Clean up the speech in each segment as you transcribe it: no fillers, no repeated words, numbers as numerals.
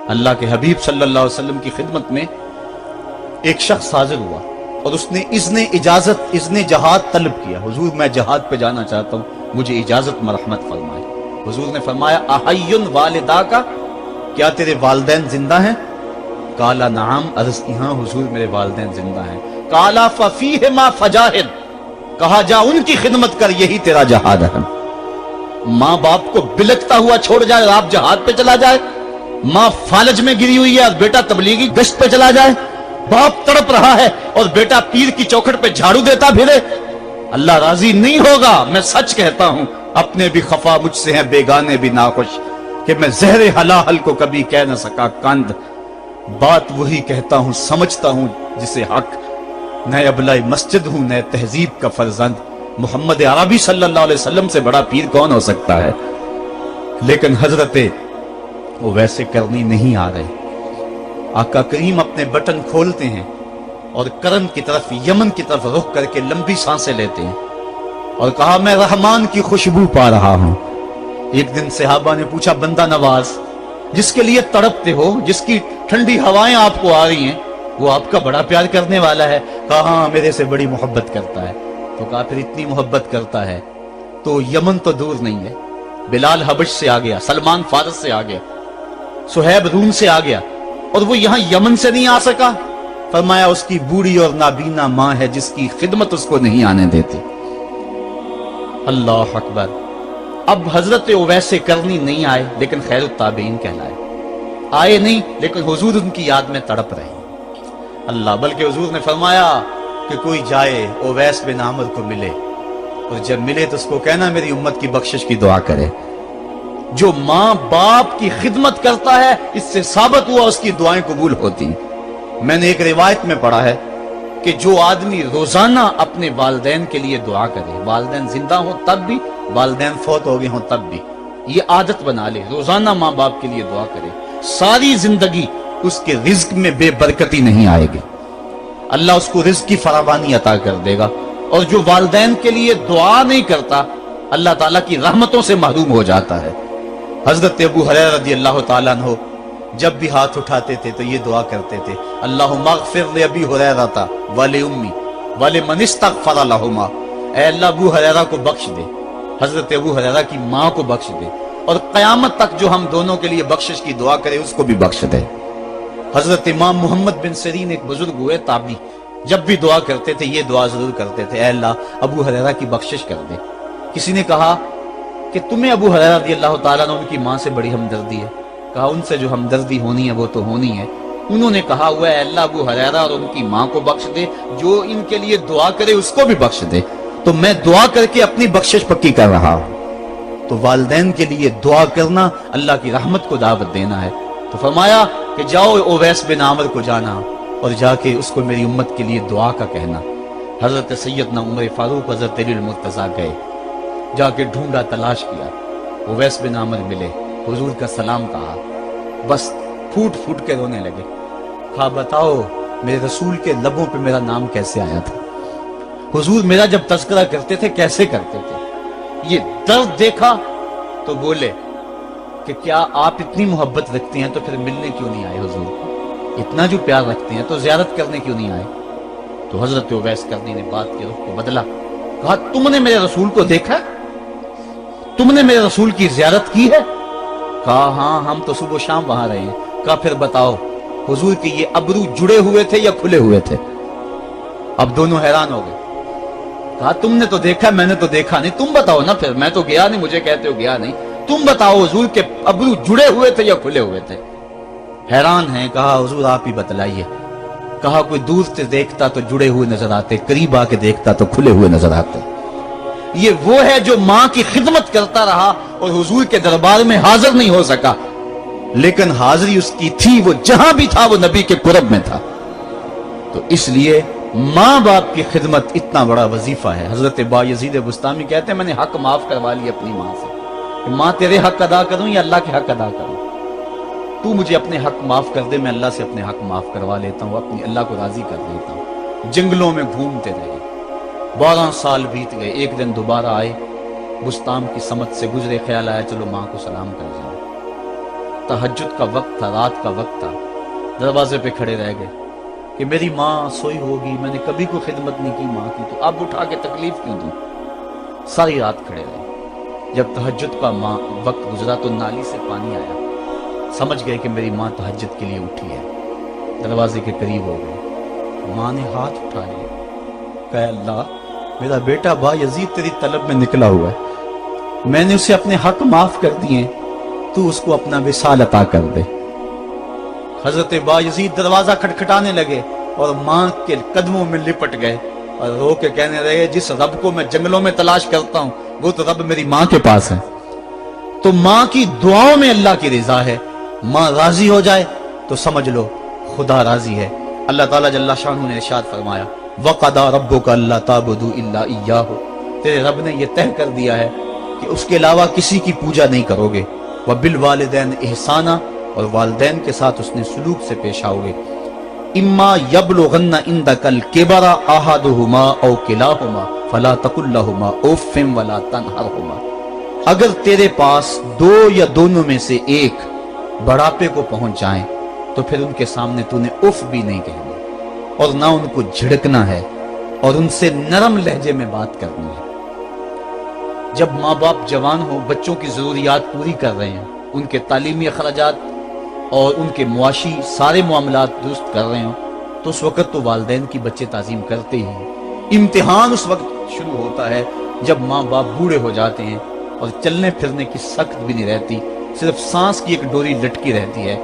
اللہ کے حبیب صلی اللہ علیہ وسلم کی خدمت میں ایک شخص حاضر ہوا اور اس نے اذن جہاد طلب کیا. حضور میں جہاد پہ جانا چاہتا ہوں, مجھے اجازت مرحمت فرمائے. حضور نے فرمایا احی والدہ کا, کیا تیرے والدین زندہ ہیں؟ قالا نعم, عرض کی ہاں حضور میرے والدین زندہ ہیں. قالا ففیہما فجاہد, کہا جا ان کی خدمت کر, یہی تیرا جہاد ہے. ماں باپ کو بلکتا ہوا چھوڑ جائے اور آپ جہاد پہ چلا جائے, ماں فالج میں گری ہوئی ہے اور بیٹا تبلیغی گشت پہ چلا جائے, باپ تڑپ رہا ہے اور بیٹا پیر کی چوکھٹ پہ جھاڑو دیتا پھرے, اللہ راضی نہیں ہوگا. میں سچ کہتا ہوں, اپنے بھی خفا مجھ سے ہیں, بیگانے بھی ناخوش, کہ میں زہر حلاحل کو کبھی کہہ نہ سکا کند. بات وہی کہتا ہوں, سمجھتا ہوں جسے حق, نئے ابلائی مسجد ہوں, نئے تہذیب کا فرزند. محمد عربی صلی اللہ علیہ وسلم سے بڑا پیر کون ہو سکتا ہے؟ لیکن حضرت وہ ویسے کرنی نہیں آ رہے. آقا کریم اپنے بٹن کھولتے ہیں اور کرن کی طرف, یمن کی طرف رخ کر کے لمبی سانسیں لیتے ہیں اور کہا میں رحمان کی خوشبو پا رہا ہوں. ایک دن صحابہ نے پوچھا, بندہ نواز جس کے لیے تڑپتے ہو, جس کی ٹھنڈی ہوائیں آپ کو آ رہی ہیں, وہ آپ کا بڑا پیار کرنے والا ہے؟ کہا ہاں میرے سے بڑی محبت کرتا ہے. تو کہا پھر اتنی محبت کرتا ہے تو یمن تو دور نہیں ہے, بلال حبش سے آ گیا, سلمان فارس سے آ گیا, سہیب روم سے آ گیا, اور وہ یہاں یمن سے نہیں آ سکا. فرمایا اس کی بوڑھی اور نابینا ماں ہے جس کی خدمت اس کو نہیں آنے دیتی. اللہ اکبر. اب حضرت ویسے کرنی نہیں آئے لیکن خیر التابعین کہلائے. آئے نہیں لیکن حضور ان کی یاد میں تڑپ رہے. اللہ, بلکہ حضور نے فرمایا کہ کوئی جائے اویس بن عامر کو ملے, اور جب ملے تو اس کو کہنا میری امت کی بخشش کی دعا کرے. جو ماں باپ کی خدمت کرتا ہے اس سے ثابت ہوا اس کی دعائیں قبول ہوتی. میں نے ایک روایت میں پڑھا ہے کہ جو آدمی روزانہ اپنے والدین کے لیے دعا کرے, والدین زندہ ہوں تب بھی, والدین فوت ہو گئے ہوں تب بھی, یہ عادت بنا لے, روزانہ ماں باپ کے لیے دعا کرے, ساری زندگی اس کے رزق میں بے برکتی نہیں آئے گی. اللہ اس کو رزق کی فراوانی عطا کر دے گا. اور جو والدین کے لیے دعا نہیں کرتا اللہ تعالیٰ کی رحمتوں سے محروم ہو جاتا ہے. حضرت ابو ہریرہ رضی اللہ تعالیٰ عنہ جب بھی ہاتھ اٹھاتے تھے تو یہ دعا کرتے تھے, اللہم اغفر لابی ہریرہ ولأمی ولمن استغفر لہما, اے اللہ ابو ہریرہ کو بخش دے, حضرت ابو ہریرہ کی ماں کو بخش دے, اور قیامت تک جو ہم دونوں کے لیے بخشش کی دعا کرے اس کو بھی بخش دے. حضرت امام محمد بن سیرین ایک بزرگ ہوئے تابعی, جب بھی دعا کرتے تھے یہ دعا ضرور کرتے تھے, اے اللہ ابو ہریرہ کی بخشش کر دے. کسی نے کہا کہ تمہیں ابو ہریرہ رضی اللہ تعالیٰ عنہ ان کی ماں سے بڑی ہمدردی ہے. کہا ان سے جو ہمدردی ہونی ہے وہ تو ہونی ہے. انہوں نے کہا ہوا ہے اللہ ابو ہریرہ اور ان کی ماں کو بخش دے, جو ان کے لیے دعا کرے اس کو بھی بخش دے. تو میں دعا کر کے اپنی بخشش پکی کر رہا ہوں. تو والدین کے لیے دعا کرنا اللہ کی رحمت کو دعوت دینا ہے. تو فرمایا کہ جاؤ اویس بن عامر کو جانا اور جا کے اس کو میری امت کے لیے دعا کا کہنا. حضرت سیدنا عمر فاروق حضرت علی المرتضیٰ گئے, جا کے ڈھونڈا, تلاش کیا, اویس بن عامر ملے, حضور کا سلام کہا, بس پھوٹ پھوٹ کے رونے لگے. کہا بتاؤ میرے رسول کے لبوں پہ میرا نام کیسے آیا تھا, حضور میرا جب تذکرہ کرتے تھے کیسے کرتے تھے. یہ درد دیکھا تو بولے کہ کیا آپ اتنی محبت رکھتے ہیں تو پھر ملنے کیوں نہیں آئے حضور کو, اتنا جو پیار رکھتے ہیں تو زیارت کرنے کیوں نہیں آئے. تو حضرت اویس کرنی نے بات کے رخ کو بدلا, کہا تم نے میرے رسول کو دیکھا, تم نے میرے رسول کی زیارت کی ہے؟ کہا ہاں ہم تو صبح و شام وہاں رہے ہیں. کہا پھر بتاؤ حضور کے یہ ابرو جڑے ہوئے تھے یا کھلے ہوئے تھے؟ اب دونوں حیران ہو گئے. کہا تم نے تو دیکھا, میں نے تو دیکھا نہیں, تم بتاؤ نا, پھر میں تو گیا نہیں, مجھے کہتے ہو گیا نہیں, تم بتاؤ حضور کے ابرو جڑے ہوئے تھے یا کھلے ہوئے تھے؟ حیران ہیں. کہا حضور آپ ہی بتلائیے. کہا کوئی دور سے دیکھتا تو جڑے ہوئے نظر آتے, قریب آ کے دیکھتا تو کھلے ہوئے نظر آتے. یہ وہ ہے جو ماں کی خدمت کرتا رہا اور حضور کے دربار میں حاضر نہیں ہو سکا, لیکن حاضری اس کی تھی, وہ جہاں بھی تھا وہ نبی کے قرب میں تھا. تو اس لیے ماں باپ کی خدمت اتنا بڑا وظیفہ ہے. حضرت بایزید بستامی کہتے ہیں میں نے حق معاف کروا لی اپنی ماں سے, کہ ماں تیرے حق ادا کروں یا اللہ کے حق ادا کروں, تو مجھے اپنے حق معاف کر دے, میں اللہ سے اپنے حق معاف کروا لیتا ہوں, اپنی اللہ کو راضی کر دیتا ہوں. جنگلوں میں گھومتے رہے, 12 سال بیت گئے. ایک دن دوبارہ آئے, بستام کی سمت سے گزرے, خیال آیا چلو ماں کو سلام کر جائیں. तहज्जुद का वक्त था, रात का वक्त था, दरवाजे पे खड़े रह गए कि मेरी माँ सोई होगी, मैंने कभी कोई खिदमत नहीं की माँ की, तो अब उठा के तकलीफ क्यों दी। सारी रात खड़े रहे। जब तहज्जुद का माँ वक्त गुजरा तो नाली से पानी आया, समझ गए कि मेरी माँ तहज्जुद के लिए उठी है। दरवाजे के करीब हो गए, माँ ने हाथ उठा लिया, कहा अल्लाह मेरा बेटा बा यजीद तेरी तलब में निकला हुआ है, मैंने उसे अपने हक माफ कर दिए, तू उसको अपना विसाल अता कर दे। हजरत बा यजीद दरवाजा खटखटाने लगे और माँ के कदमों में लिपट गए और रो के कहने लगे, जिस रब को मैं जंगलों में तलाश करता हूं वो तो रब मेरी माँ के पास है। तो माँ की दुआओं में अल्लाह की रिजा है, माँ राजी हो जाए तो समझ लो खुदा राजी है। अल्लाह ताला जल्ला शानहू ने इरशाद फरमाया, वक़दा रब्बुका अल्ला ताबुदू इल्ला इय्याहु, तेरे रब ने यह तय कर दिया है कि उसके अलावा किसी की पूजा नहीं करोगे। व बिल वालिदैन इहसाना, और वालिदैन के साथ उसने सुलूक से पेश आओगे। इम्मा यबलुगन्ना इंदकल किबरा अहदुहुमा औ किलाहुमा फला तकुल लहुमा उफ़्फ़िन वला तनहरहुमा, अगर तेरे पास दो या दोनों में से एक बढ़ापे को पहुंच जाएं तो फिर उनके सामने तूने उफ भी नहीं कहना और ना उनको झिड़कना है और उनसे नरम लहजे में बात करनी है। जब माँ बाप जवान हो, बच्चों की जरूरियात पूरी कर रहे हैं, उनके तालीमी अखराजात और उनके मुआशी सारे मामलात दुरुस्त कर रहे हो, तो उस वक्त तो वालिदैन की बच्चे ताज़ीम करते ही हैं। इम्तिहान उस वक्त शुरू होता है जब माँ बाप बूढ़े हो जाते हैं और चलने फिरने की सख्त भी नहीं रहती, सिर्फ सांस की एक डोरी लटकी रहती है।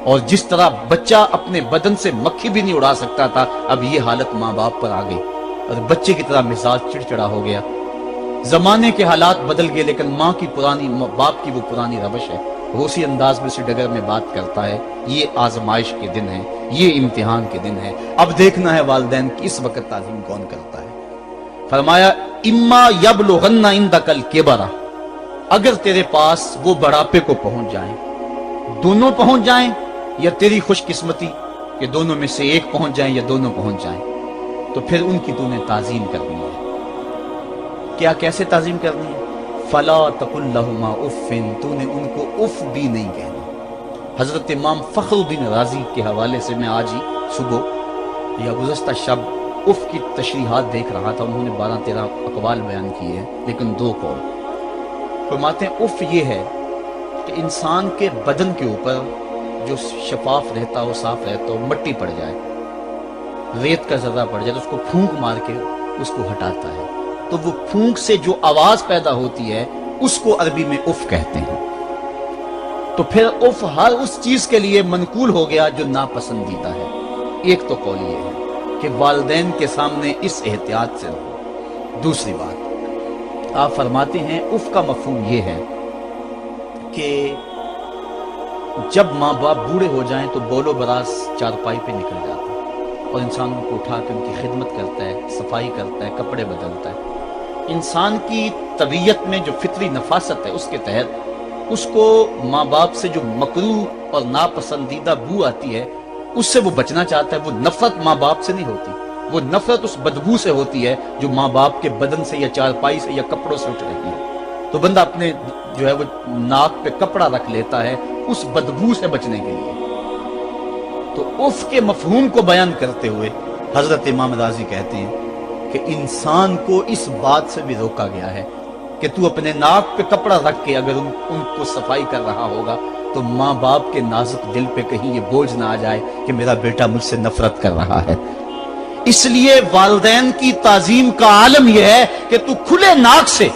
और जिस तरह बच्चा अपने बदन से मक्खी भी नहीं उड़ा सकता था, अब ये हालत माँ बाप पर आ गई और बच्चे की तरह मिजाज चिड़चिड़ा हो गया। जमाने के हालात बदल गए, लेकिन माँ की पुरानी, बाप की वो पुरानी रवश है, वो उसी अंदाज में, उसी डगर में बात करता है। ये आजमाइश के दिन है, ये इम्तिहान के दिन है। अब देखना है वालिदैन की इस वक्त ताज़ीम कौन करता है। फरमाया इम्मा यबलुगन्ना इंदकल किबरा, अगर तेरे पास वो बढ़ापे को पहुंच जाएं, दोनों पहुंच जाएं, या तेरी खुशकिस्मती कि दोनों में से एक पहुंच जाएं या दोनों पहुंच जाएं, तो फिर उनकी तूने ताज़ीम करनी है। क्या, कैसे ताज़ीम करनी है? फला तकुल लहुमा उफ़्फ़िन, तूने उनको उफ भी नहीं कहना। हजरत इमाम फखरुद्दीन राजी के हवाले से मैं आज ही सुबह या गुज़श्ता शब उफ की तशरीहात देख रहा था। उन्होंने 12-13 अक़वाल बयान किए हैं, लेकिन 2 कौल फरमाते हैं। उफ ये है कि इंसान के बदन के ऊपर जो शफाफ रहता हो, साफ रहता हो, मट्टी पड़ जाए, रेत का ज़र्रा पड़ जाए तो उसको फूंक मार के उसको हटाता है, तो वो फूंक से जो आवाज पैदा होती है उसको अरबी में उफ कहते हैं। तो फिर उफ हर उस चीज के लिए मनकूल हो गया जो नापसंदीदा है। एक तो कौल ये है कि वालिदैन के सामने इस एहतियात से रहो। दूसरी बात, आप फरमाते हैं उफ का मफहूम ये है कि जब माँ बाप बूढ़े हो जाएं तो बोलो बरास चारपाई पे निकल जाता है और इंसान उनको उठा के उनकी खिदमत करता है, सफाई करता है, कपड़े बदलता है। इंसान की तबीयत में जो फितरी नफासत है उसके तहत उसको माँ बाप से जो मकरूह और नापसंदीदा बू आती है उससे वो बचना चाहता है। वो नफरत माँ बाप से नहीं होती, वो नफरत उस बदबू से होती है जो माँ बाप के बदन से या चारपाई से या कपड़ों से उठ रही है। तो बंदा अपने जो है वो नाक पे कपड़ा रख लेता है उस बदबू से बचने के लिए। तो उफ के मफहूम को बयान करते हुए हजरत इमाम राजी कहते हैं कि इंसान को इस बात से भी रोका गया है कि तू अपने नाक पे कपड़ा रख के अगर उनको सफाई कर रहा होगा तो माँ बाप के नाजुक दिल पे कहीं ये बोझ ना आ जाए कि मेरा बेटा मुझसे नफरत कर रहा है। इसलिए वालिदैन की ताजीम का आलम यह है कि तू खुले नाक से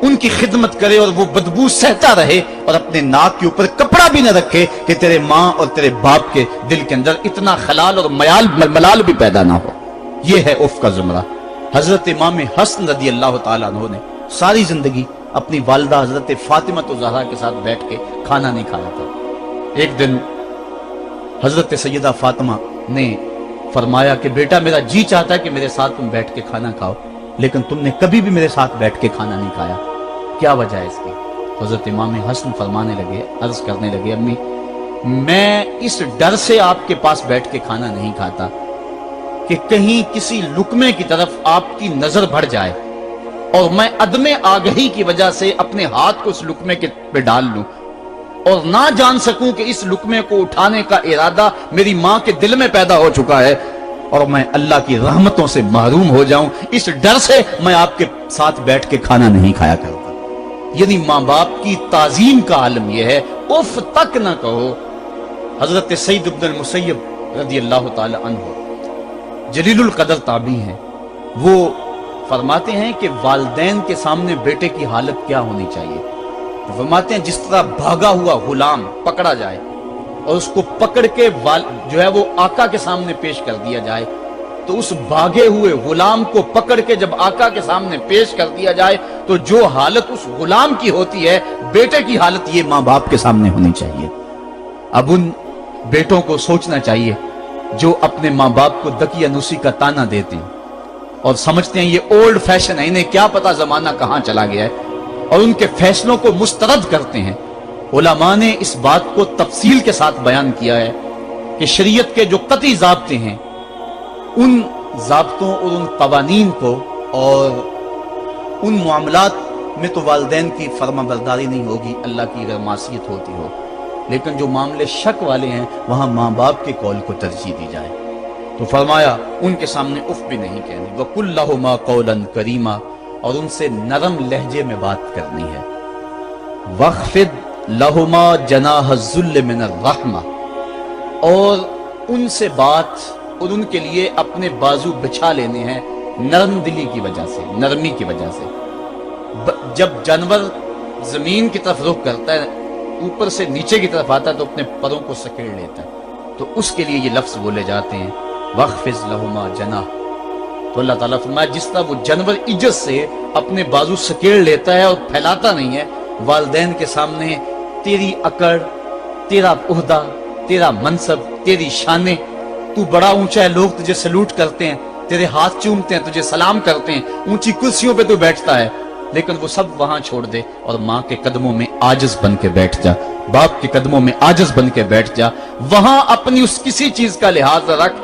उनकी खिदमत करे और वो बदबू सहता रहे और अपने नाक के ऊपर कपड़ा भी न रखे कि तेरे माँ और तेरे बाप के दिल के अंदर इतना खलाल और मलाल भी पैदा ना हो। यह है उफ का जुमरा। हजरत इमाम हसन रदी अल्लाह ताला अन्हु ने सारी जिंदगी अपनी वालिदा हजरत फातिमा तो ज़हरा के साथ बैठ के खाना नहीं खाया था। एक दिन हजरत सैयदा फातिमा ने फरमाया कि बेटा मेरा जी चाहता है कि मेरे साथ तुम बैठ के खाना खाओ, लेकिन तुमने कभी भी मेरे साथ बैठ के खाना नहीं खाया, क्या वजह है इसकी? हजरत इमाम हसन फरमाने लगे, अर्ज करने लगे, अम्मी मैं इस डर से आपके पास बैठ के खाना नहीं खाता कि कहीं किसी लुकमे की तरफ आपकी नजर बढ़ जाए और मैं अदमे आगही की वजह से अपने हाथ को उस लुकमे के पे डाल लूं और ना जान सकूं कि इस लुकमे को उठाने का इरादा मेरी मां के दिल में पैदा हो चुका है और मैं अल्लाह की रहमतों से महरूम हो जाऊं, इस डर से मैं आपके साथ बैठ के खाना नहीं खाया करता। यानी मां बाप की ताजीम का आलम यह है, उफ तक ना कहो। हजरत सईद इब्न मुसय्यब रज़ी अल्लाह ताला अन्हु जलीलुल कदर ताबी हैं, वो फरमाते हैं कि वालिदैन के सामने बेटे की हालत क्या होनी चाहिए। तो फरमाते हैं जिस तरह भागा हुआ गुलाम पकड़ा जाए और उसको पकड़ के जो है वो आका के सामने पेश कर दिया जाए, तो उस भागे हुए गुलाम को पकड़ के जब आका के सामने पेश कर दिया जाए तो जो हालत उस गुलाम की होती है, बेटे की हालत ये मां बाप के सामने होनी चाहिए। अब उन बेटों को सोचना चाहिए जो अपने मां बाप को दकियानुसी का ताना देते हैं और समझते हैं ये ओल्ड फैशन है, इन्हें क्या पता जमाना कहां चला गया है, और उनके फैसलों को मुस्तरद करते हैं। उलमा ने इस बात को तफसील के साथ बयान किया है कि शरीयत के जो कतई ज़ाब्ते हैं, उन ज़ाब्तों और उन कवानीन को और उन मामलात में तो वालिदैन की फर्माबरदारी नहीं होगी, अल्लाह की अगर मासियत होती हो, लेकिन जो मामले शक वाले हैं वहां मां बाप के कौल को तरजीह दी जाए। तो फरमाया उनके सामने उफ भी नहीं कहनी, वकुल लहुमा कौलन करीमा, और उनसे नरम लहजे में बात करनी है। वख्फिद लहुमा जनाह ज़ुल्ल मिनर रहमा, और उनसे बात और उनके लिए अपने बाजू बिछा लेने हैं नरम दिली की वजह से, नरमी की वजह से। जब जानवर जमीन की तरफ रुख करता है, ऊपर से नीचे की तरफ आता है तो अपने परों को सकेड़ लेता है, तो उसके लिए ये लफ्ज बोले जाते हैं वख्फिज लहुमा जनाह। तो अल्लाह ताला फरमाया जिस तरह वो जानवर इज्जत से अपने बाजू सकेड़ लेता है और फैलाता नहीं है, वालिदैन के सामने तेरी अकड़, तेरा उहदा, तेरा मनसब, तेरी शाने, तू बड़ा ऊंचा है, लोग तुझे सलूट करते हैं, तेरे हाथ चूमते हैं, तुझे सलाम करते हैं, ऊंची कुर्सियों पे तू बैठता है, लेकिन वो सब वहां छोड़ दे और मां के कदमों में आजिज बन के बैठ जा, बाप के कदमों में आजिज बन के बैठ जा। वहां अपनी उस किसी चीज का लिहाज रख,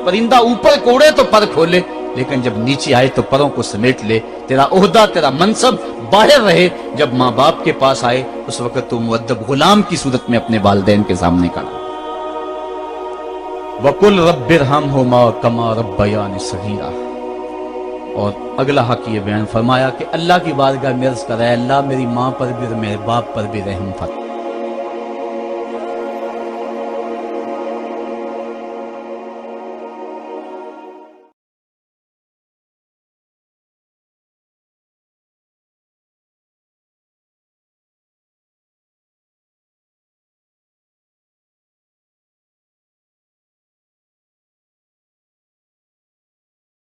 परिंदा ऊपर कोड़े तो पर खोले, लेकिन जब नीचे आए तो परों को समेट ले। तेरा ओहदा, तेरा मनसब बाहर रहे, जब माँ बाप के पास आए उस वक्त तू मुअद्दब गुलाम की सूरत में अपने वालिदैन के सामने खड़ा। वकुल रब्बिरहमहुमा कमा रब्बयानी सगीरा, और अगला हक ये बयान फरमाया कि अल्लाह की बारगाह में अर्ज़ कर, अल्लाह मेरी माँ पर भी और मेरे बाप पर भी रहम फरमा।